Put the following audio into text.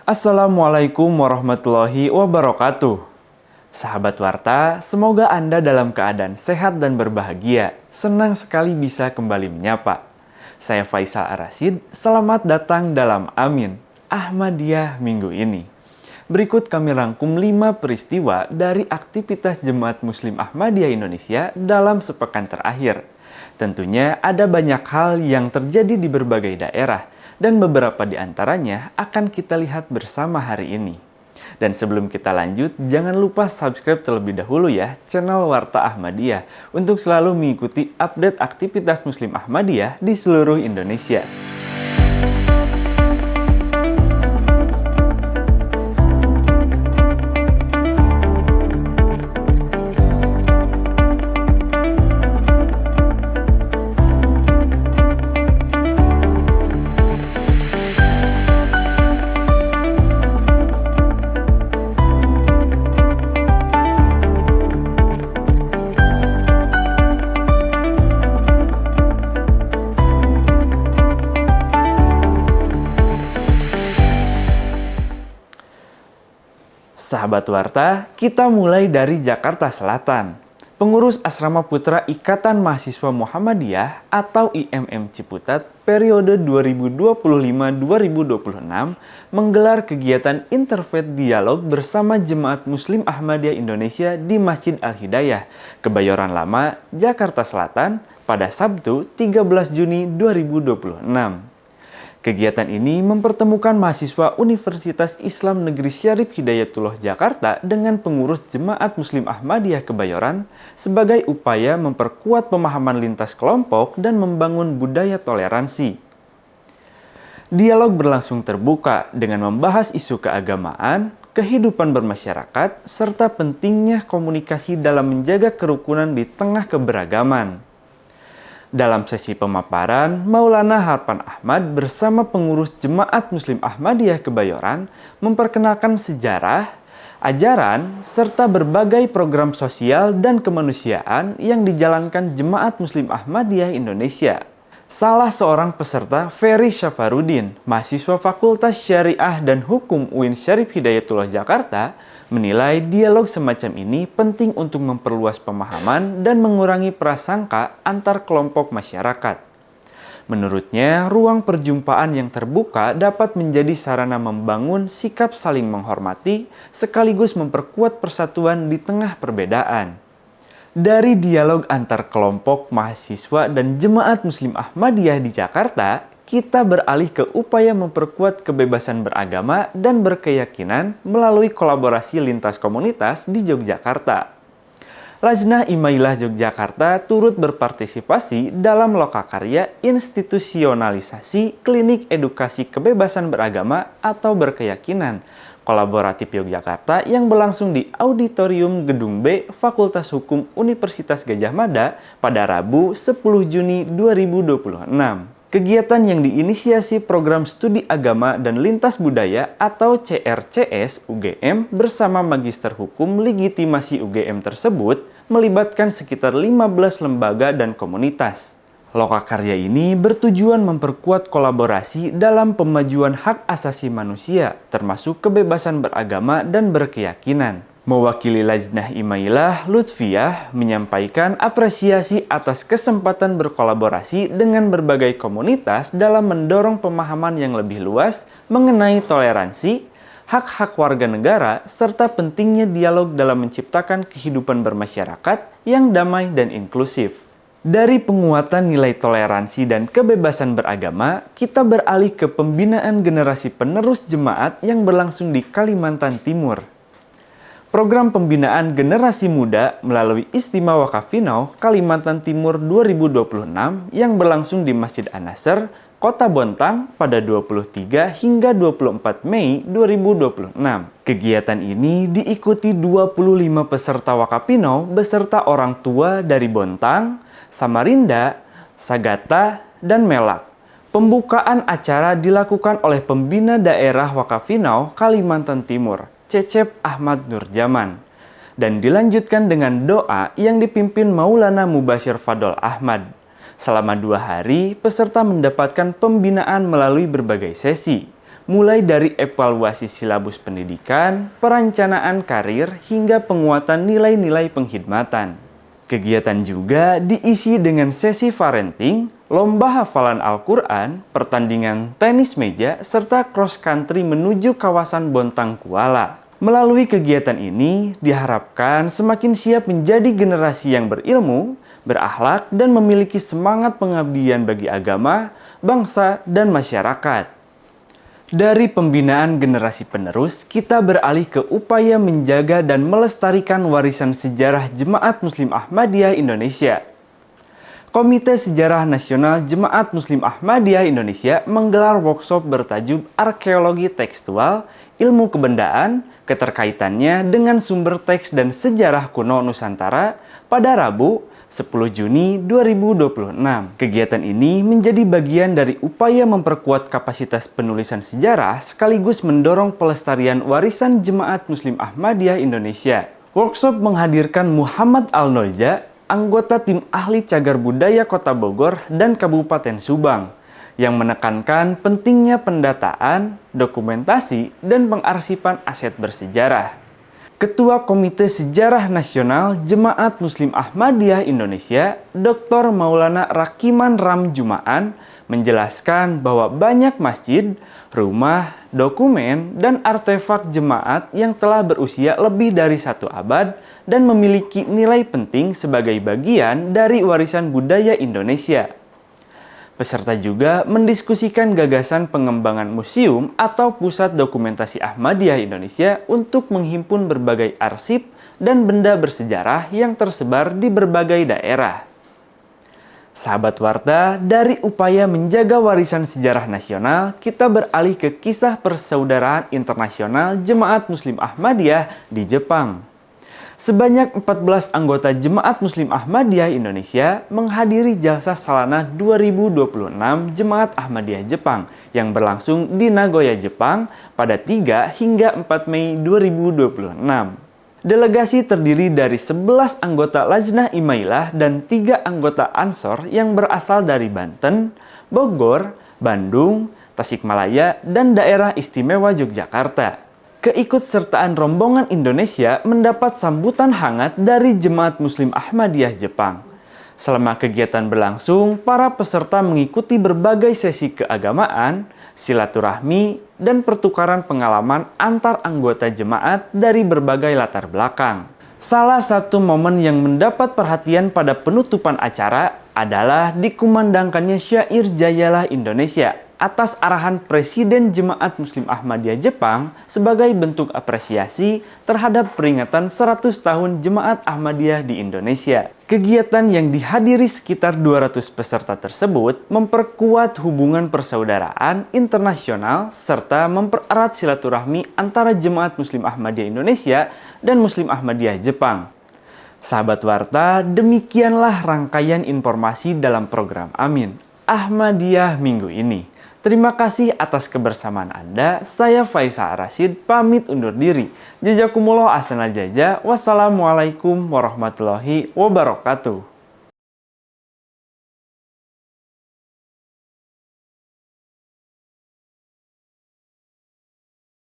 Assalamualaikum warahmatullahi wabarakatuh. Sahabat Warta, semoga Anda dalam keadaan sehat dan berbahagia. Senang sekali bisa kembali menyapa. Saya Faisal Ar-Rasyid, selamat datang dalam Amin Ahmadiyah minggu ini. Berikut kami rangkum 5 peristiwa dari aktivitas Jemaat Muslim Ahmadiyah Indonesia dalam sepekan terakhir. Tentunya ada banyak hal yang terjadi di berbagai daerah, dan beberapa di antaranya akan kita lihat bersama hari ini. Dan sebelum kita lanjut, jangan lupa subscribe terlebih dahulu ya channel Warta Ahmadiyah untuk selalu mengikuti update aktivitas Muslim Ahmadiyah di seluruh Indonesia. Sahabat Warta, kita mulai dari Jakarta Selatan. Pengurus Asrama Putra Ikatan Mahasiswa Muhammadiyah atau IMM Ciputat periode 2025-2026 menggelar kegiatan Interfaith Dialog bersama Jemaat Muslim Ahmadiyah Indonesia di Masjid Al-Hidayah, Kebayoran Lama, Jakarta Selatan pada Sabtu 13 Juni 2026. Kegiatan ini mempertemukan mahasiswa Universitas Islam Negeri Syarif Hidayatullah Jakarta dengan pengurus Jemaat Muslim Ahmadiyah Kebayoran sebagai upaya memperkuat pemahaman lintas kelompok dan membangun budaya toleransi. Dialog berlangsung terbuka dengan membahas isu keagamaan, kehidupan bermasyarakat, serta pentingnya komunikasi dalam menjaga kerukunan di tengah keberagaman. Dalam sesi pemaparan, Maulana Harpan Ahmad bersama pengurus Jemaat Muslim Ahmadiyah Kebayoran memperkenalkan sejarah, ajaran, serta berbagai program sosial dan kemanusiaan yang dijalankan Jemaat Muslim Ahmadiyah Indonesia. Salah seorang peserta, Ferry Syafarudin, mahasiswa Fakultas Syariah dan Hukum UIN Syarif Hidayatullah Jakarta, menilai dialog semacam ini penting untuk memperluas pemahaman dan mengurangi prasangka antar kelompok masyarakat. Menurutnya, ruang perjumpaan yang terbuka dapat menjadi sarana membangun sikap saling menghormati sekaligus memperkuat persatuan di tengah perbedaan. Dari dialog antar kelompok mahasiswa dan Jemaat Muslim Ahmadiyah di Jakarta, kita beralih ke upaya memperkuat kebebasan beragama dan berkeyakinan melalui kolaborasi lintas komunitas di Yogyakarta. Lajnah Imailah Yogyakarta turut berpartisipasi dalam lokakarya institusionalisasi klinik edukasi kebebasan beragama atau berkeyakinan kolaboratif Yogyakarta yang berlangsung di Auditorium Gedung B Fakultas Hukum Universitas Gadjah Mada pada Rabu 10 Juni 2026. Kegiatan yang diinisiasi Program Studi Agama dan Lintas Budaya atau CRCS UGM bersama Magister Hukum Legitimasi UGM tersebut melibatkan sekitar 15 lembaga dan komunitas. Lokakarya ini bertujuan memperkuat kolaborasi dalam pemajuan hak asasi manusia, termasuk kebebasan beragama dan berkeyakinan. Mewakili Lajnah Imailah, Lutfiyah menyampaikan apresiasi atas kesempatan berkolaborasi dengan berbagai komunitas dalam mendorong pemahaman yang lebih luas mengenai toleransi, hak-hak warga negara, serta pentingnya dialog dalam menciptakan kehidupan bermasyarakat yang damai dan inklusif. Dari penguatan nilai toleransi dan kebebasan beragama, kita beralih ke pembinaan generasi penerus jemaat yang berlangsung di Kalimantan Timur. Program pembinaan generasi muda melalui Istimewa Wakafinau Kalimantan Timur 2026 yang berlangsung di Masjid An-Nasr, Kota Bontang pada 23 hingga 24 Mei 2026. Kegiatan ini diikuti 25 peserta Wakafinau beserta orang tua dari Bontang, Samarinda, Sagata, dan Melak. Pembukaan acara dilakukan oleh Pembina Daerah Wakafinau Kalimantan Timur, Cecep Ahmad Nurjaman, dan dilanjutkan dengan doa yang dipimpin Maulana Mubashir Fadol Ahmad. Selama 2 hari, peserta mendapatkan pembinaan melalui berbagai sesi, mulai dari evaluasi silabus pendidikan, perencanaan karir, hingga penguatan nilai-nilai penghidmatan. Kegiatan juga diisi dengan sesi parenting, lomba hafalan Al-Quran, pertandingan tenis meja, serta cross country menuju kawasan Bontang Kuala. Melalui kegiatan ini, diharapkan semakin siap menjadi generasi yang berilmu, berakhlak, dan memiliki semangat pengabdian bagi agama, bangsa, dan masyarakat. Dari pembinaan generasi penerus, kita beralih ke upaya menjaga dan melestarikan warisan sejarah Jemaat Muslim Ahmadiyah Indonesia. Komite Sejarah Nasional Jemaat Muslim Ahmadiyah Indonesia menggelar workshop bertajuk Arkeologi Tekstual, Ilmu Kebendaan, keterkaitannya dengan sumber teks dan sejarah kuno Nusantara pada Rabu, 10 Juni 2026. Kegiatan ini menjadi bagian dari upaya memperkuat kapasitas penulisan sejarah sekaligus mendorong pelestarian warisan Jemaat Muslim Ahmadiyah Indonesia. Workshop menghadirkan Muhammad Al-Noiza, anggota tim ahli cagar budaya Kota Bogor dan Kabupaten Subang, yang menekankan pentingnya pendataan, dokumentasi, dan pengarsipan aset bersejarah. Ketua Komite Sejarah Nasional Jemaat Muslim Ahmadiyah Indonesia, Dr. Maulana Rakiman Ram Jumaan, menjelaskan bahwa banyak masjid, rumah, dokumen, dan artefak jemaat yang telah berusia lebih dari 1 abad dan memiliki nilai penting sebagai bagian dari warisan budaya Indonesia. Peserta juga mendiskusikan gagasan pengembangan museum atau pusat dokumentasi Ahmadiyah Indonesia untuk menghimpun berbagai arsip dan benda bersejarah yang tersebar di berbagai daerah. Sahabat Warta, dari upaya menjaga warisan sejarah nasional, kita beralih ke kisah persaudaraan internasional Jemaat Muslim Ahmadiyah di Jepang. Sebanyak 14 anggota Jemaat Muslim Ahmadiyah Indonesia menghadiri Jalsa Salana 2026 Jemaat Ahmadiyah Jepang yang berlangsung di Nagoya, Jepang pada 3 hingga 4 Mei 2026. Delegasi terdiri dari 11 anggota Lajnah Imailah dan 3 anggota Ansor yang berasal dari Banten, Bogor, Bandung, Tasikmalaya, dan Daerah Istimewa Yogyakarta. Keikutsertaan rombongan Indonesia mendapat sambutan hangat dari Jemaat Muslim Ahmadiyah Jepang. Selama kegiatan berlangsung, para peserta mengikuti berbagai sesi keagamaan, silaturahmi, dan pertukaran pengalaman antar anggota jemaat dari berbagai latar belakang. Salah satu momen yang mendapat perhatian pada penutupan acara adalah dikumandangkannya syair Jayalah Indonesia atas arahan Presiden Jemaat Muslim Ahmadiyah Jepang sebagai bentuk apresiasi terhadap peringatan 100 tahun Jemaat Ahmadiyah di Indonesia. Kegiatan yang dihadiri sekitar 200 peserta tersebut memperkuat hubungan persaudaraan internasional serta mempererat silaturahmi antara Jemaat Muslim Ahmadiyah Indonesia dan Muslim Ahmadiyah Jepang. Sahabat Warta, demikianlah rangkaian informasi dalam program Amin Ahmadiyah minggu ini. Terima kasih atas kebersamaan Anda. Saya Faisal Rashid pamit undur diri. Jazakumullah ahsanal jazaa. Wassalamualaikum warahmatullahi wabarakatuh.